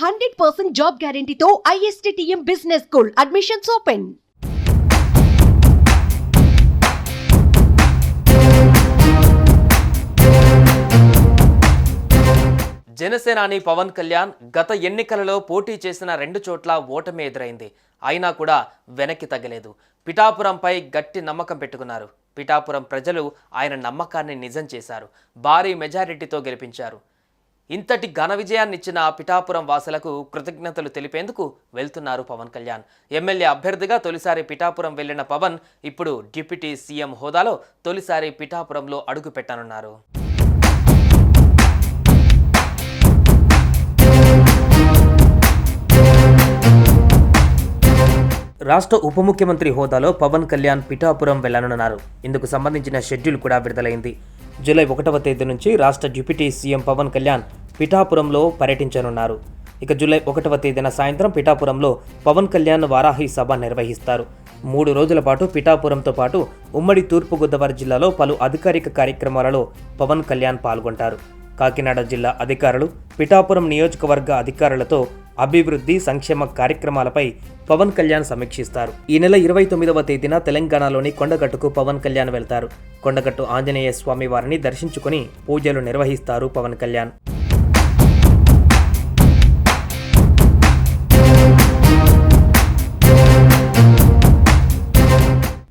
100% job గ్యారంటీతో ISTTM business school admissions open. జనసేనాని పవన్ కళ్యాణ్ గత ఎన్నికలలో పోటీ చేసిన 2 చోట్ల ఓటమి ఎదురైంది. అయినా కూడా వెనక్కి తగ్గలేదు. పిఠాపురంపై గట్టి నమ్మకం పెట్టుకున్నారు. పిఠాపురం ప్రజలు ఆయన నమ్మకాన్ని నిజం చేశారు. భారీ మెజారిటీతో గెలిపించారు. ఇంతటి ఘన విజయాన్నిచ్చిన పిఠాపురం వాసులకు కృతజ్ఞతలు తెలిపేందుకు వెళ్తున్నారు పవన్ కళ్యాణ్. ఎమ్మెల్యే అభ్యర్థిగా తొలిసారి పిఠాపురం వెళ్లిన పవన్ ఇప్పుడు డిప్యూటీ సీఎం హోదాలో తొలిసారి పిఠాపురంలో అడుగు పెట్టనున్నారు. రాష్ట్ర ఉప ముఖ్యమంత్రి హోదాలో పవన్ కళ్యాణ్ పిఠాపురం వెళ్లనున్నారు. ఇందుకు సంబంధించిన షెడ్యూల్ కూడా విడుదలైంది. జూలై 1వ తేదీ నుంచి రాష్ట్ర డిప్యూటీ సీఎం పవన్ కళ్యాణ్ పిఠాపురంలో పర్యటించనున్నారు. ఇక జూలై 1వ తేదీన సాయంత్రం పిఠాపురంలో పవన్ కళ్యాణ్ వారాహి సభ నిర్వహిస్తారు. 3 రోజుల పాటు పిఠాపురంతో పాటు ఉమ్మడి తూర్పుగోదావరి జిల్లాలో పలు అధికారిక కార్యక్రమాలలో పవన్ కళ్యాణ్ పాల్గొంటారు. కాకినాడ జిల్లా అధికారులు, పిఠాపురం నియోజకవర్గ అధికారులతో అభివృద్ధి సంక్షేమ కార్యక్రమాలపై పవన్ కళ్యాణ్ సమీక్షిస్తారు. ఈ నెల 29వ తేదీన తెలంగాణలోని కొండగట్టుకు పవన్ కళ్యాణ్ వెళ్తారు. కొండగట్టు ఆంజనేయ స్వామి వారిని దర్శించుకుని పూజలు నిర్వహిస్తారు పవన్ కళ్యాణ్.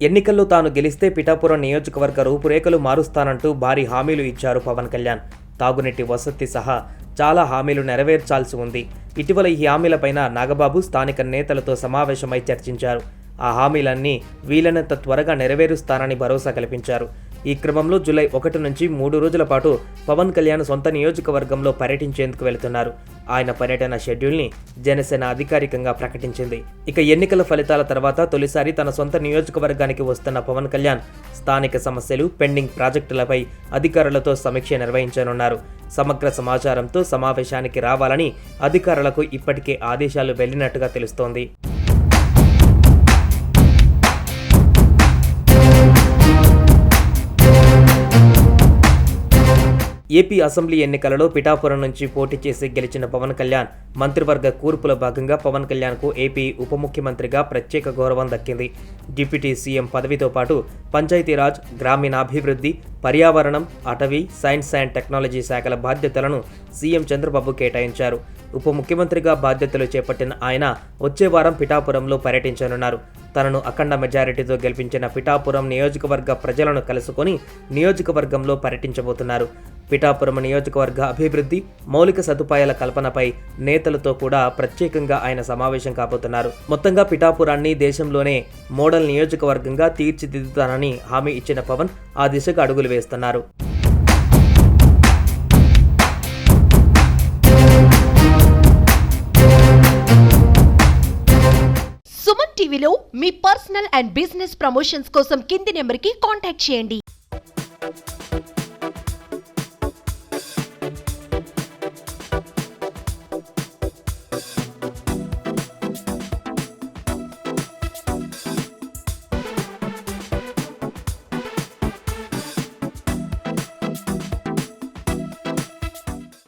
ఎన్నికల్లో తాను గెలిస్తే పిఠాపురం నియోజకవర్గ రూపురేఖలు మారుస్తానంటూ భారీ హామీలు ఇచ్చారు పవన్ కళ్యాణ్. తాగునీటి వసతి సహా చాలా హామీలు నెరవేర్చాల్సి ఉంది. ఇటీవల ఈ హామీలపైన నాగబాబు స్థానిక నేతలతో సమావేశమై చర్చించారు. ఆ హామీలన్నీ వీలైనంత త్వరగా నెరవేరుస్తానని భరోసా కల్పించారు. ఈ క్రమంలో జూలై 1 నుంచి 3 రోజుల పాటు పవన్ కళ్యాణ్ సొంత నియోజకవర్గంలో పర్యటించేందుకు వెళుతున్నారు. ఆయన పర్యటన షెడ్యూల్ని జనసేన అధికారికంగా ప్రకటించింది. ఇక ఎన్నికల ఫలితాల తర్వాత తొలిసారి తన సొంత నియోజకవర్గానికి వస్తున్న పవన్ కళ్యాణ్ స్థానిక సమస్యలు, పెండింగ్ ప్రాజెక్టులపై అధికారులతో సమీక్ష నిర్వహించనున్నారు. సమగ్ర సమాచారంతో సమావేశానికి రావాలని అధికారులకు ఇప్పటికే ఆదేశాలు వెళ్లినట్టుగా తెలుస్తోంది. ఏపీ అసెంబ్లీ ఎన్నికలలో పిఠాపురం నుంచి పోటీ చేసి గెలిచిన పవన్ కళ్యాణ్ మంత్రివర్గ కూర్పులో భాగంగా పవన్ కళ్యాణ్కు ఏపీ ఉప ముఖ్యమంత్రిగా ప్రత్యేక గౌరవం దక్కింది. డిప్యూటీ సీఎం పదవితో పాటు పంచాయతీరాజ్, గ్రామీణాభివృద్ధి, పర్యావరణం, అటవీ, సైన్స్ అండ్ టెక్నాలజీ శాఖల బాధ్యతలను సీఎం చంద్రబాబు కేటాయించారు. ఉప ముఖ్యమంత్రిగా బాధ్యతలు చేపట్టిన ఆయన వచ్చే వారం పిఠాపురంలో పర్యటించనున్నారు. తనను అఖండ మెజారిటీతో గెలిపించిన పిఠాపురం నియోజకవర్గ ప్రజలను కలుసుకొని నియోజకవర్గంలో పర్యటించబోతున్నారు. పిఠాపురం నియోజకవర్గ అభివృద్ధి, మౌలిక సదుపాయాల కల్పనపై నేతలతో కూడా ప్రత్యేకంగా ఆయన సమావేశం కాబోతున్నారు. మొత్తంగా పిఠాపురాన్ని దేశంలోనే మోడల్ నియోజకవర్గంగా తీర్చిదిద్దుతానని హామీ ఇచ్చిన పవన్ ఆ దిశగా అడుగులు వేస్తున్నారు. సుమన్ టీవీలో మీ పర్సనల్ అండ్ బిజినెస్ ప్రమోషన్స్ కోసం కింది నెంబర్కి కాంటాక్ట్ చేయండి.